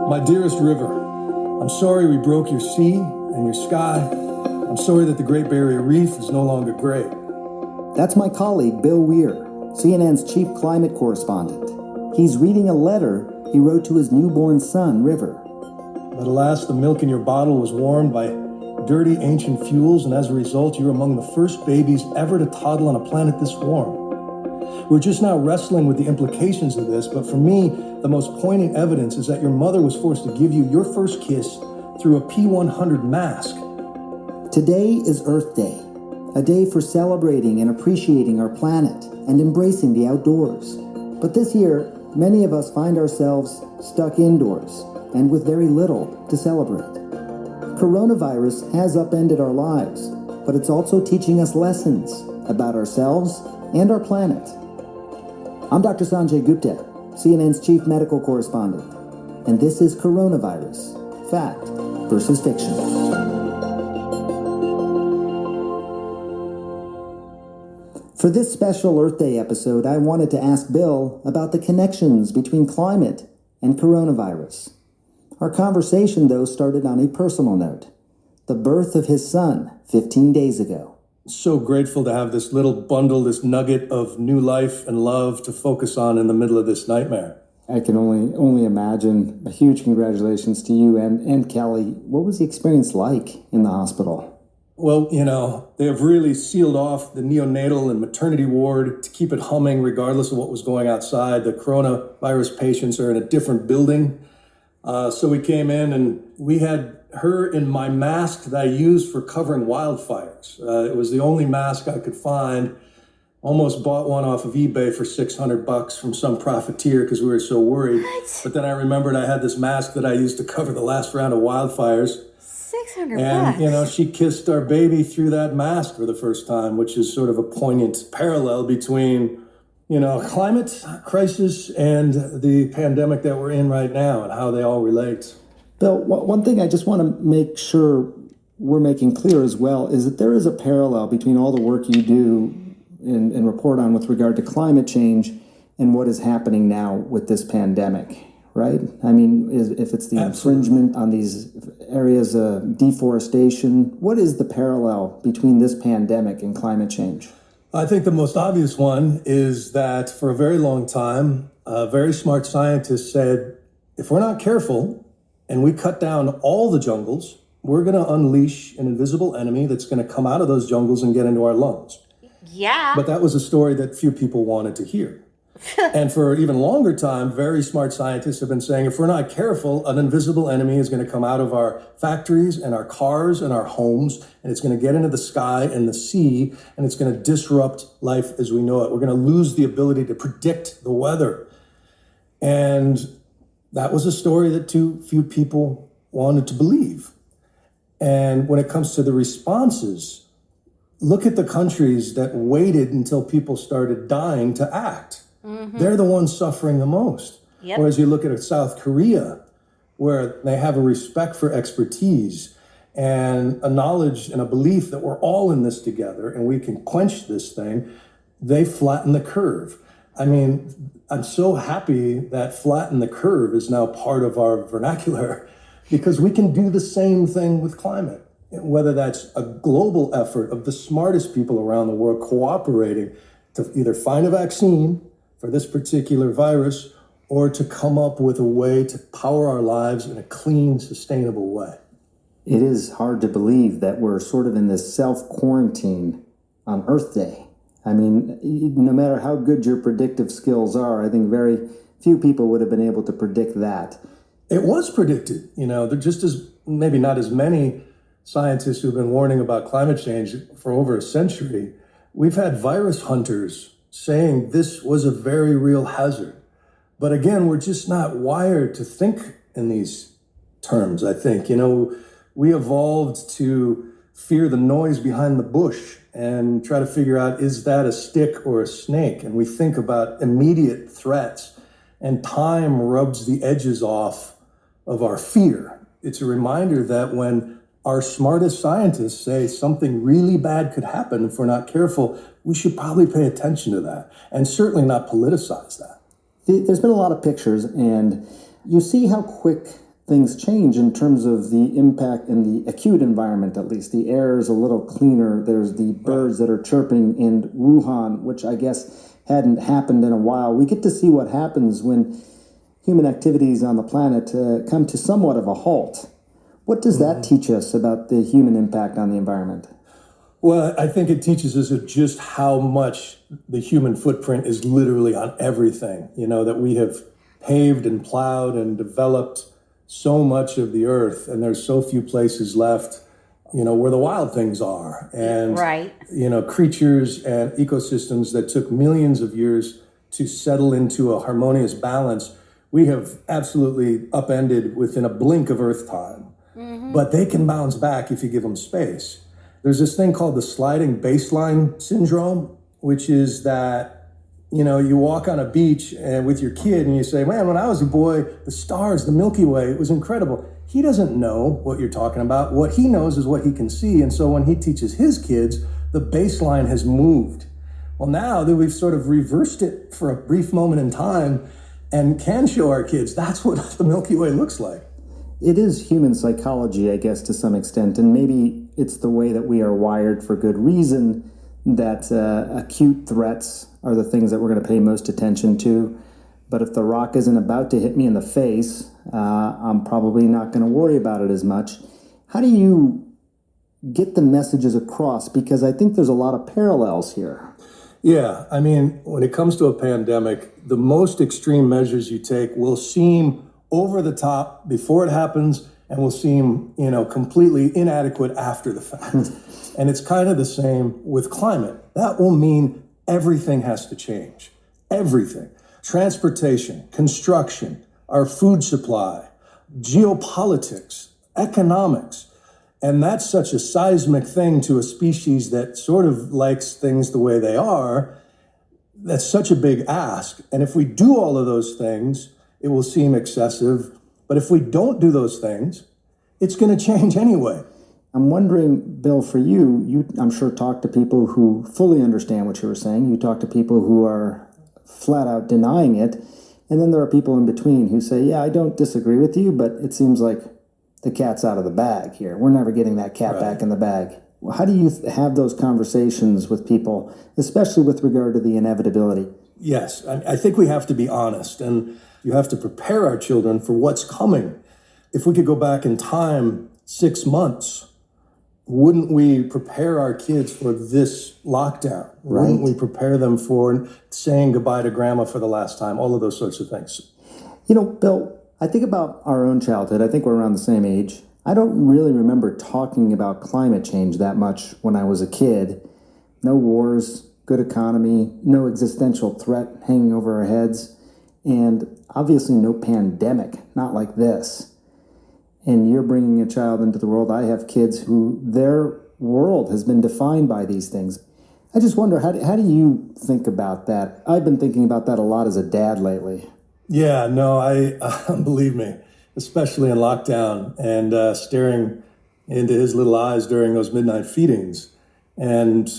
My dearest river, I'm sorry we broke your sea and your sky. I'm sorry that the Great Barrier Reef is no longer gray. That's my colleague, Bill Weir, CNN's chief climate correspondent. He's reading a letter he wrote to his newborn son, River. But alas, the milk in your bottle was warmed by dirty ancient fuels, and as a result, you're among the first babies ever to toddle on a planet this warm. We're just now wrestling with the implications of this, but for me, the most poignant evidence is that your mother was forced to give you your first kiss through a P100 mask. Today is Earth Day, a day for celebrating and appreciating our planet and embracing the outdoors. But this year, many of us find ourselves stuck indoors and with very little to celebrate. Coronavirus has upended our lives, but it's also teaching us lessons about ourselves and our planet. I'm Dr. Sanjay Gupta, CNN's chief medical correspondent, and this is Coronavirus, Fact versus Fiction. For this special Earth Day episode, I wanted to ask Bill about the connections between climate and coronavirus. Our conversation, though, started on a personal note, the birth of his son 15 days ago. So grateful to have this little bundle, this nugget of new life and love to focus on in the middle of this nightmare. I can only imagine. A huge congratulations to you and Kelly. What was the experience like in the hospital? Well, they have really sealed off the neonatal and maternity ward to keep it humming regardless of what was going outside. The coronavirus patients are in a different building. So we came in and we had her in my mask that I used for covering wildfires. It was the only mask I could find. Almost bought one off of eBay for $600 from some profiteer because we were so worried. What? But then I remembered I had this mask that I used to cover the last round of wildfires. $600. And, she kissed our baby through that mask for the first time, which is sort of a poignant parallel between, climate crisis and the pandemic that we're in right now and how they all relate. Bill, one thing I just want to make sure we're making clear as well is that there is a parallel between all the work you do and report on with regard to climate change and what is happening now with this pandemic, right? I mean, if it's the infringement on these areas of deforestation, what is the parallel between this pandemic and climate change? I think the most obvious one is that for a very long time, very smart scientists said, if we're not careful and we cut down all the jungles, we're going to unleash an invisible enemy that's going to come out of those jungles and get into our lungs. Yeah. But that was a story that few people wanted to hear. And for an even longer time, very smart scientists have been saying, if we're not careful, an invisible enemy is going to come out of our factories and our cars and our homes, and it's going to get into the sky and the sea, and it's going to disrupt life as we know it. We're going to lose the ability to predict the weather. And that was a story that too few people wanted to believe. And when it comes to the responses, look at the countries that waited until people started dying to act. Mm-hmm. They're the ones suffering the most. Yep. Whereas you look at South Korea, where they have a respect for expertise and a knowledge and a belief that we're all in this together and we can quench this thing, they flatten the curve. I mean, I'm so happy that flatten the curve is now part of our vernacular because we can do the same thing with climate, whether that's a global effort of the smartest people around the world cooperating to either find a vaccine for this particular virus or to come up with a way to power our lives in a clean, sustainable way. It is hard to believe that we're sort of in this self-quarantine on Earth Day. I mean, no matter how good your predictive skills are, I think very few people would have been able to predict that. It was predicted. There just as maybe not as many scientists who've been warning about climate change for over a century. We've had virus hunters saying this was a very real hazard. But again, we're just not wired to think in these terms, I think. We evolved to fear the noise behind the bush and try to figure out, is that a stick or a snake? And we think about immediate threats, and time rubs the edges off of our fear. It's a reminder that when our smartest scientists say something really bad could happen if we're not careful, we should probably pay attention to that and certainly not politicize that. There's been a lot of pictures, and you see how quick things change in terms of the impact in the acute environment, at least. The air is a little cleaner. There's the birds that are chirping in Wuhan, which I guess hadn't happened in a while. We get to see what happens when human activities on the planet come to somewhat of a halt. What does that teach us about the human impact on the environment? Well, I think it teaches us just how much the human footprint is literally on everything, that we have paved and plowed and developed so much of the earth, and there's so few places left, where the wild things are. And, right. Creatures and ecosystems that took millions of years to settle into a harmonious balance, we have absolutely upended within a blink of Earth time. Mm-hmm. But they can bounce back if you give them space. There's this thing called the sliding baseline syndrome, which is that, you walk on a beach and with your kid and you say, man, when I was a boy, the stars, the Milky Way, it was incredible. He doesn't know what you're talking about. What he knows is what he can see. And so when he teaches his kids, the baseline has moved. Well, now that we've sort of reversed it for a brief moment in time and can show our kids, that's what the Milky Way looks like. It is human psychology, I guess, to some extent, and maybe it's the way that we are wired for good reason that acute threats are the things that we're going to pay most attention to. But if the rock isn't about to hit me in the face, I'm probably not going to worry about it as much. How do you get the messages across? Because I think there's a lot of parallels here. Yeah, I mean, when it comes to a pandemic, the most extreme measures you take will seem over the top before it happens and will seem, completely inadequate after the fact. And it's kind of the same with climate. That will mean everything has to change. Everything. Transportation, construction, our food supply, geopolitics, economics. And that's such a seismic thing to a species that sort of likes things the way they are. That's such a big ask. And if we do all of those things, it will seem excessive. But if we don't do those things, it's going to change anyway. I'm wondering, Bill, for you, I'm sure talk to people who fully understand what you were saying. You talk to people who are flat out denying it. And then there are people in between who say, yeah, I don't disagree with you, but it seems like the cat's out of the bag here. We're never getting that cat back in the bag. How do you have those conversations with people, especially with regard to the inevitability? Yes, I think we have to be honest, and you have to prepare our children for what's coming. If we could go back in time 6 months, wouldn't we prepare our kids for this lockdown? Right. Wouldn't we prepare them for saying goodbye to grandma for the last time? All of those sorts of things. Bill, I think about our own childhood. I think we're around the same age. I don't really remember talking about climate change that much when I was a kid. No wars, good economy, no existential threat hanging over our heads, and obviously no pandemic, not like this. And you're bringing a child into the world. I have kids who their world has been defined by these things. I just wonder, how do you think about that? I've been thinking about that a lot as a dad lately. Yeah, no, believe me, especially in lockdown and staring into his little eyes during those midnight feedings. And,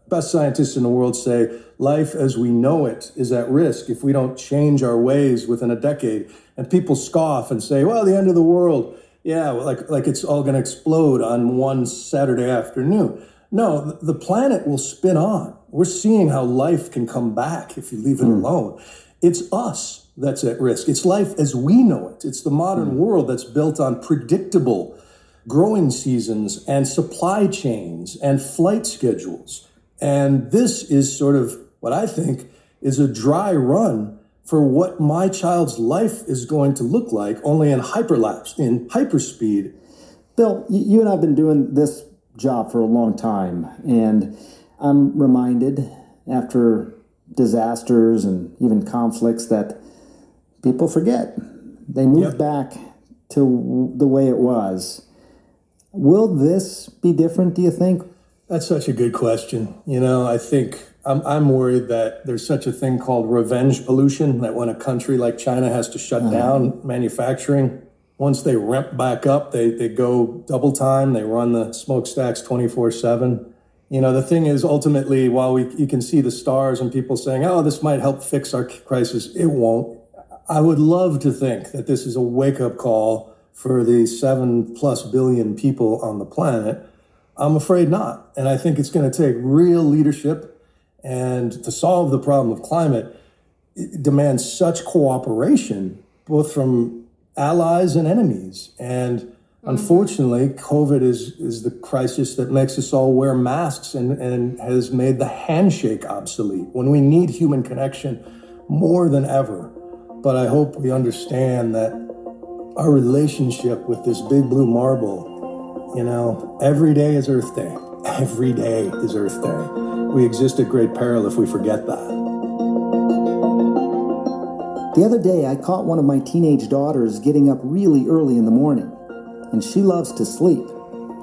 best scientists in the world say life as we know it is at risk if we don't change our ways within a decade. And people scoff and say, well, the end of the world, yeah, like it's all going to explode on one Saturday afternoon. No, the planet will spin on. We're seeing how life can come back if you leave it alone. It's us that's at risk. It's life as we know it. It's the modern world that's built on predictable growing seasons and supply chains and flight schedules. And this is sort of what I think is a dry run for what my child's life is going to look like, only in hyperlapse, in hyperspeed. Bill, you and I have been doing this job for a long time, and I'm reminded after disasters and even conflicts that people forget. They move back to the way it was. Will this be different, do you think? That's such a good question. I think I'm worried that there's such a thing called revenge pollution, that when a country like China has to shut down manufacturing, once they ramp back up, they go double time. They run the smokestacks 24/7. The thing is, ultimately, while you can see the stars and people saying, oh, this might help fix our crisis, it won't. I would love to think that this is a wake-up call for the 7+ billion people on the planet. I'm afraid not. And I think it's going to take real leadership. And to solve the problem of climate, it demands such cooperation, both from allies and enemies. And unfortunately, COVID is the crisis that makes us all wear masks and has made the handshake obsolete when we need human connection more than ever. But I hope we understand that our relationship with this big blue marble, every day is Earth Day. Every day is Earth Day. We exist at great peril if we forget that. The other day, I caught one of my teenage daughters getting up really early in the morning, and she loves to sleep,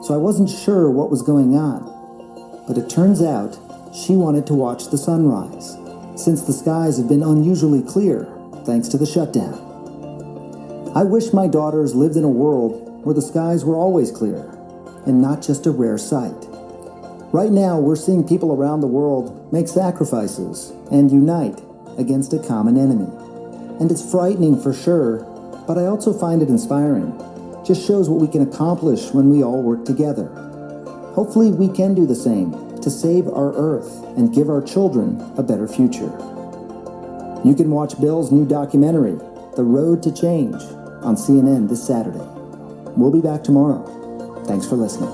so I wasn't sure what was going on. But it turns out she wanted to watch the sunrise, since the skies have been unusually clear thanks to the shutdown. I wish my daughters lived in a world where the skies were always clear, and not just a rare sight. Right now, we're seeing people around the world make sacrifices and unite against a common enemy. And it's frightening for sure, but I also find it inspiring. Just shows what we can accomplish when we all work together. Hopefully we can do the same to save our Earth and give our children a better future. You can watch Bill's new documentary, The Road to Change, on CNN this Saturday. We'll be back tomorrow. Thanks for listening.